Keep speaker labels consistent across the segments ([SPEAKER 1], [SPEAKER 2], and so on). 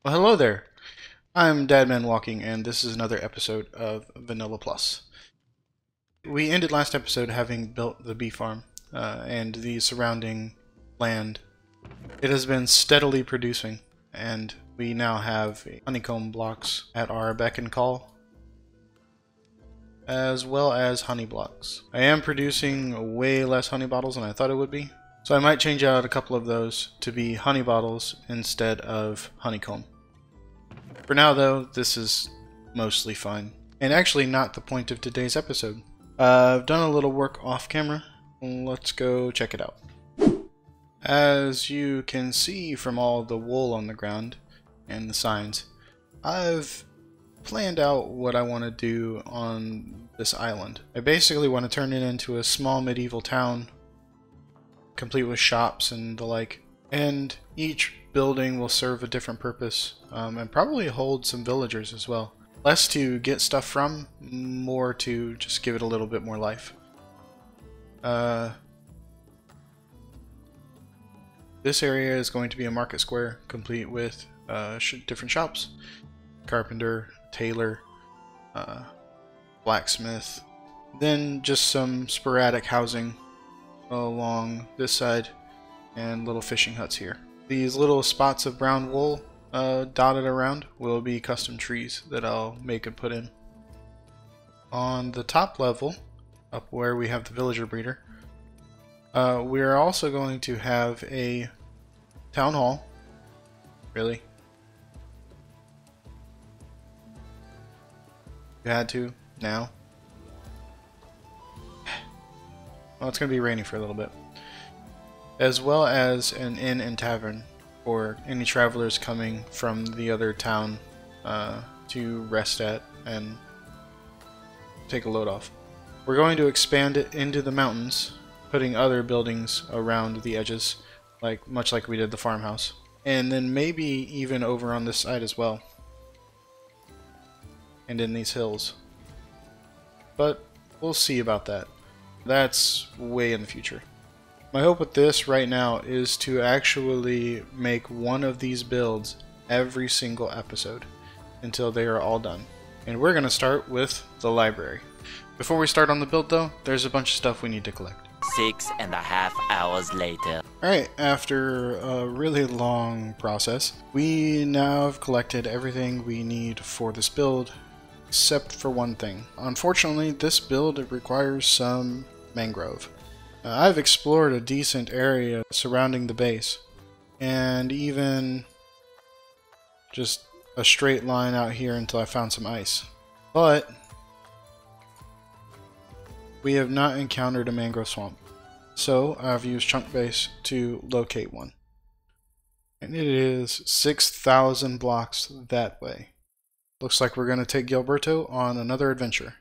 [SPEAKER 1] Well, hello there. I'm Dadman Walking, and this is another episode of Vanilla Plus. We ended last episode having built the bee farm and the surrounding land. It has been steadily producing, and we now have honeycomb blocks at our beck and call, as well as honey blocks. I am producing way less honey bottles than I thought it would be, so I might change out a couple of those to be honey bottles instead of honeycomb. For now, though, this is mostly fine, and actually not the point of today's episode. I've done a little work off camera. Let's go check it out. As you can see from all the wool on the ground and the signs, I've planned out what I want to do on this island. I basically want to turn it into a small medieval town, complete with shops and the like, and each building will serve a different purpose, and probably hold some villagers as well. Less to get stuff from, more to just give it a little bit more life. This area is going to be a market square, complete with different shops. Carpenter, tailor, blacksmith. Then just some sporadic housing along this side, and little fishing huts here. These little spots of brown wool dotted around will be custom trees that I'll make and put in. On the top level, up where we have the villager breeder, we are also going to have a town hall. Really? You had to? Now? Well, it's going to be rainy for a little bit. As well as an inn and tavern for any travelers coming from the other town to rest at and take a load off. We're going to expand it into the mountains, putting other buildings around the edges, much like we did the farmhouse. And then maybe even over on this side as well. And in these hills. But we'll see about that. That's way in the future. My hope with this right now is to actually make one of these builds every single episode until they are all done. And we're going to start with the library. Before we start on the build though, there's a bunch of stuff we need to collect.
[SPEAKER 2] 6.5 hours later.
[SPEAKER 1] Alright, after a really long process, we now have collected everything we need for this build, except for one thing. Unfortunately, this build requires some mangrove. I've explored a decent area surrounding the base, and even just a straight line out here until I found some ice. But we have not encountered a mangrove swamp, so I've used chunk base to locate one. And it is 6,000 blocks that way. Looks like we're going to take Gilberto on another adventure.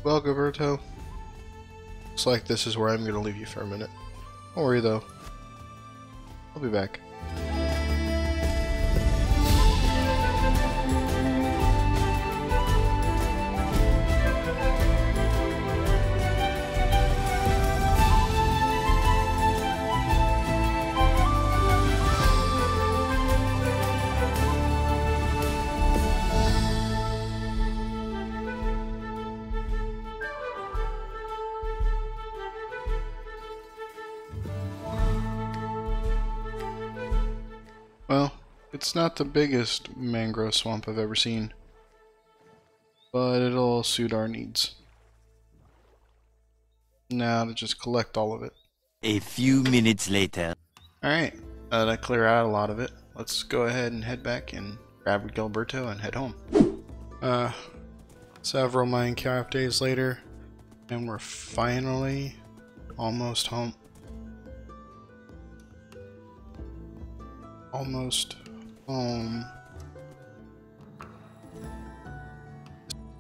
[SPEAKER 1] Well, Gilberto, looks like this is where I'm going to leave you for a minute. Don't worry though, I'll be back. Well, it's not the biggest mangrove swamp I've ever seen, but it'll suit our needs. Now to just collect all of it.
[SPEAKER 2] A few minutes later.
[SPEAKER 1] Alright, that clear out a lot of it. Let's go ahead and head back and grab Gilberto and head home. Several Minecraft days later, and we're finally almost home. Almost home.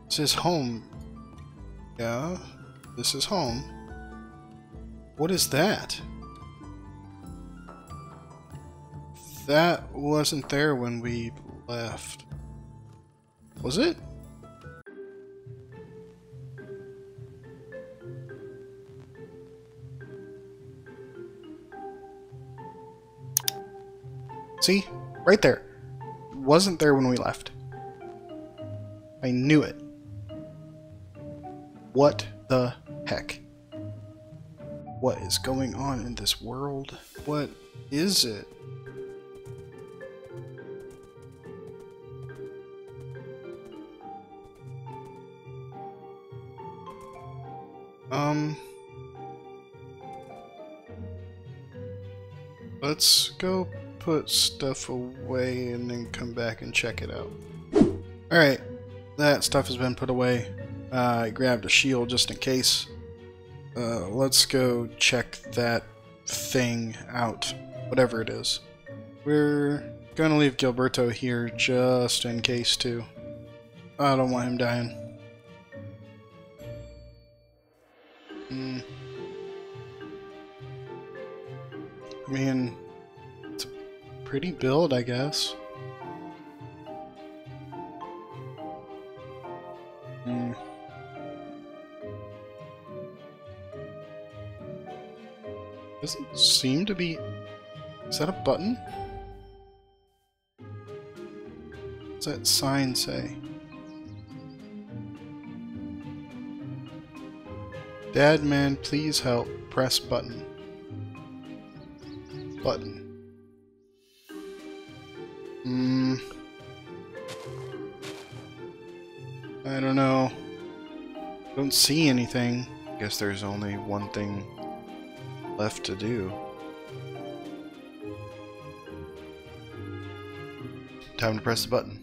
[SPEAKER 1] This is home. Yeah, this is home. What is that? That wasn't there when we left. Was it? See? Right there. It wasn't there when we left. I knew it. What the heck? What is going on in this world? What is it? Let's go put stuff away and then come back and check it out. Alright, that stuff has been put away. I grabbed a shield just in case. Let's go check that thing out, whatever it is. We're gonna leave Gilberto here just in case too. I don't want him dying. I mean, it's a pretty build, I guess. Doesn't seem to be... Is that a button? What's that sign say? Dad man, please help. Press button. Button. I don't know. Don't see anything. Guess there's only one thing left to do. Time to press the button.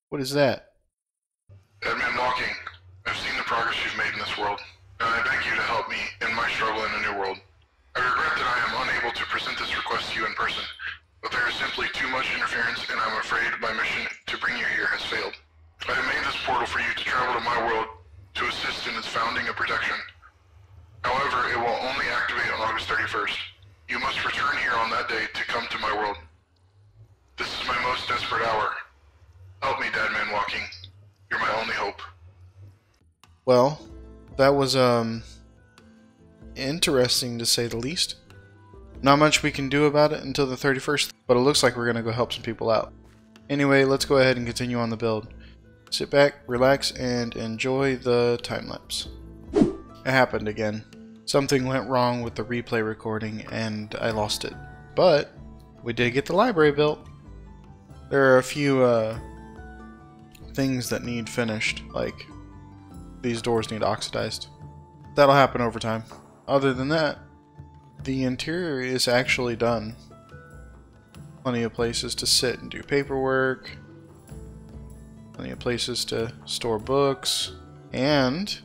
[SPEAKER 1] What is that?
[SPEAKER 3] Deadman walking. I've seen the progress you've made in this world, and I beg you to help me in my struggle in a new world. I regret that I am unable to present this request to you in person, but there is simply too much interference, and I'm afraid my mission to bring you here has failed. I have made this portal for you to travel to my world to assist in its founding and protection. However, it will only activate on August 31st. You must return here on that day to come to my world. This is my most desperate hour. Help me, Deadman Walking. You're my only hope.
[SPEAKER 1] Well, that was interesting to say the least. Not much we can do about it until the 31st, but it looks like we're gonna go help some people out. Anyway, let's go ahead and continue on the build. Sit back, relax, and enjoy the time lapse. It happened again. Something went wrong with the replay recording and I lost it. But we did get the library built. There are a few things that need finished, like these doors need oxidized. That'll happen over time. Other than that, the interior is actually done. Plenty of places to sit and do paperwork. Plenty of places to store books. And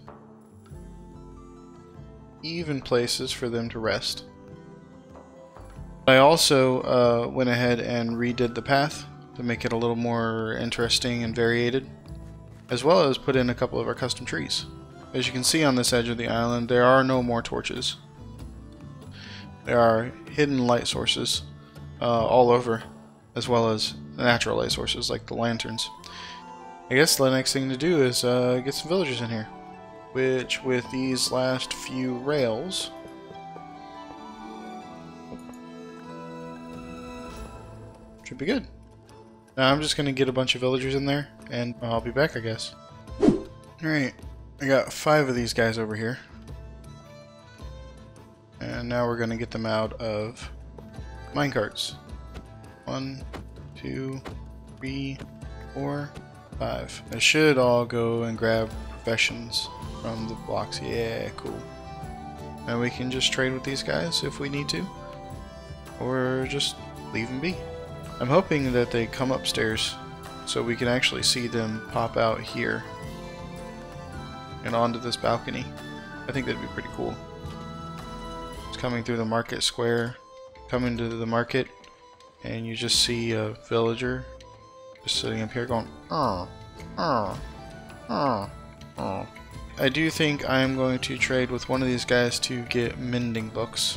[SPEAKER 1] even places for them to rest. I also went ahead and redid the path to make it a little more interesting and variated, as well as put in a couple of our custom trees. As you can see on this edge of the island, there are no more torches. There are hidden light sources all over, as well as natural light sources like the lanterns. I guess the next thing to do is get some villagers in here, which with these last few rails should be good. Now I'm just gonna get a bunch of villagers in there and I'll be back, I guess. Alright, I got 5 of these guys over here. And now we're gonna get them out of minecarts. 1, 2, 3, 4, 5. I should all go and grab professions from the blocks. Yeah, cool. And we can just trade with these guys if we need to, or just leave them be. I'm hoping that they come upstairs so we can actually see them pop out here and onto this balcony. I think that'd be pretty cool. It's coming through the market square, coming to the market, and you just see a villager just sitting up here going, oh, oh, oh, oh. I do think I'm going to trade with one of these guys to get mending books.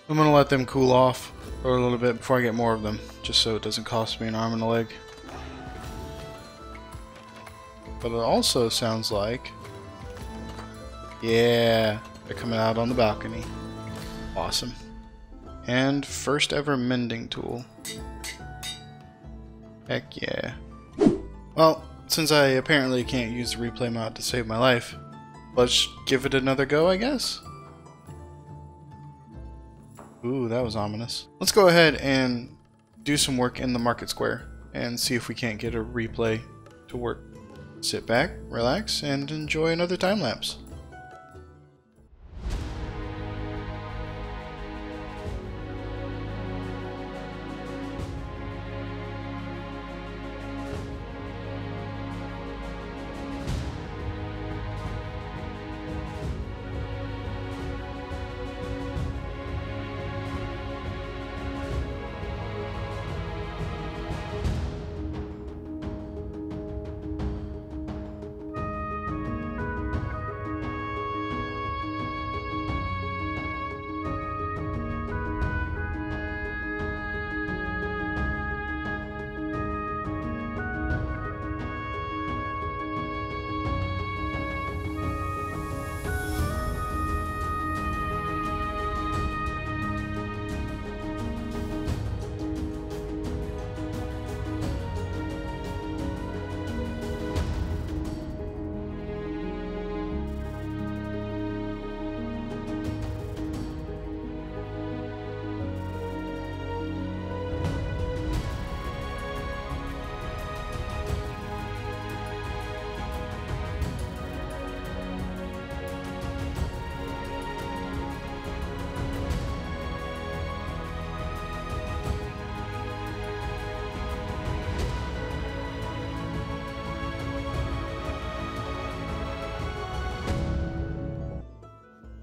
[SPEAKER 1] I'm gonna let them cool off for a little bit before I get more of them, just so it doesn't cost me an arm and a leg. But it also sounds like, yeah, they're coming out on the balcony. Awesome. And first ever mending tool. Heck yeah. Well, since I apparently can't use the replay mod to save my life, let's give it another go, I guess. Ooh, that was ominous. Let's go ahead and do some work in the market square and see if we can't get a replay to work. Sit back, relax, and enjoy another time lapse.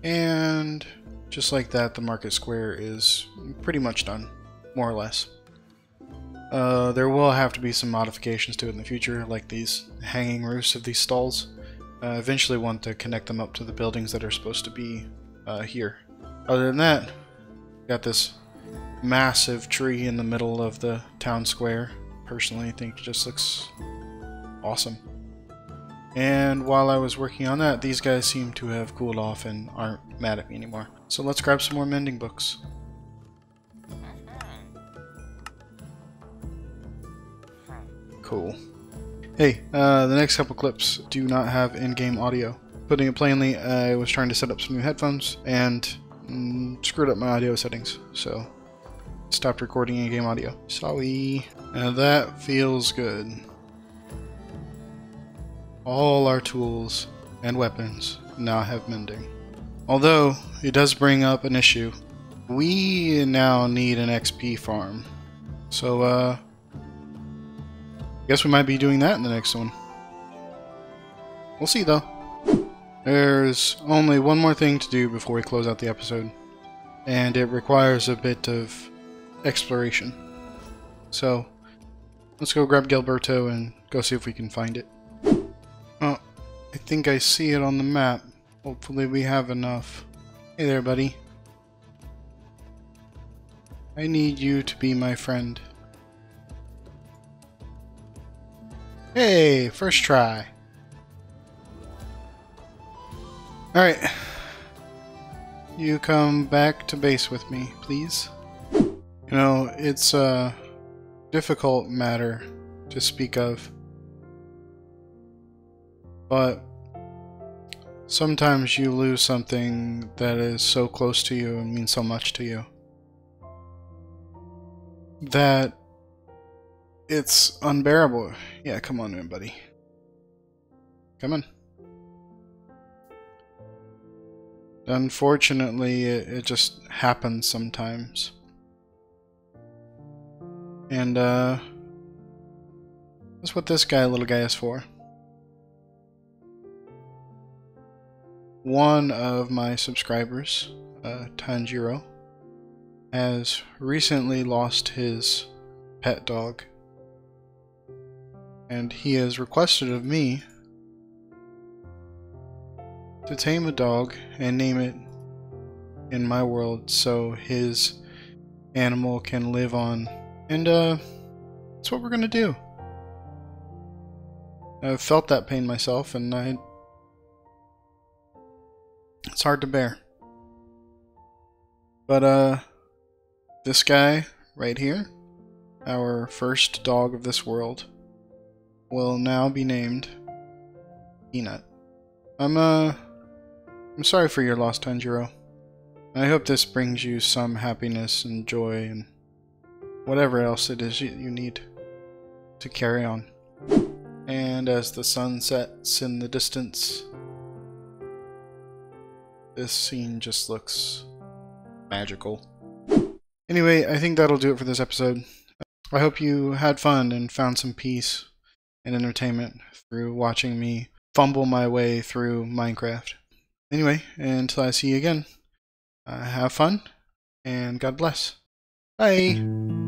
[SPEAKER 1] And just like that, the market square is pretty much done, more or less. There will have to be some modifications to it in the future, like these hanging roofs of these stalls. Eventually want to connect them up to the buildings that are supposed to be here. Other than that, got this massive tree in the middle of the town square. Personally, I think it just looks awesome. And while I was working on that, these guys seem to have cooled off and aren't mad at me anymore. So let's grab some more mending books. Cool. Hey, the next couple clips do not have in-game audio. Putting it plainly, I was trying to set up some new headphones and screwed up my audio settings. So stopped recording in-game audio. Sorry. Now that feels good. All our tools and weapons now have mending. Although, it does bring up an issue. We now need an XP farm. So, guess we might be doing that in the next one. We'll see, though. There's only one more thing to do before we close out the episode. And it requires a bit of exploration. So, let's go grab Gilberto and go see if we can find it. Oh, I think I see it on the map. Hopefully we have enough. Hey there, buddy. I need you to be my friend. Hey, first try. Alright. You come back to base with me, please. You know, it's a difficult matter to speak of. But sometimes you lose something that is so close to you and means so much to you that it's unbearable. Yeah, come on in, buddy. Come on. Unfortunately, it just happens sometimes. And, that's what this little guy is for. One of my subscribers, Tanjiro, has recently lost his pet dog. And he has requested of me to tame a dog and name it in my world so his animal can live on. And that's what we're gonna do. I've felt that pain myself, and it's hard to bear. But this guy right here, our first dog of this world, will now be named Peanut. I'm sorry for your loss, Tanjiro. I hope this brings you some happiness and joy and whatever else it is you need to carry on. And as the sun sets in the distance, this scene just looks magical. Anyway, I think that'll do it for this episode. I hope you had fun and found some peace and entertainment through watching me fumble my way through Minecraft. Anyway, until I see you again, have fun, and God bless. Bye!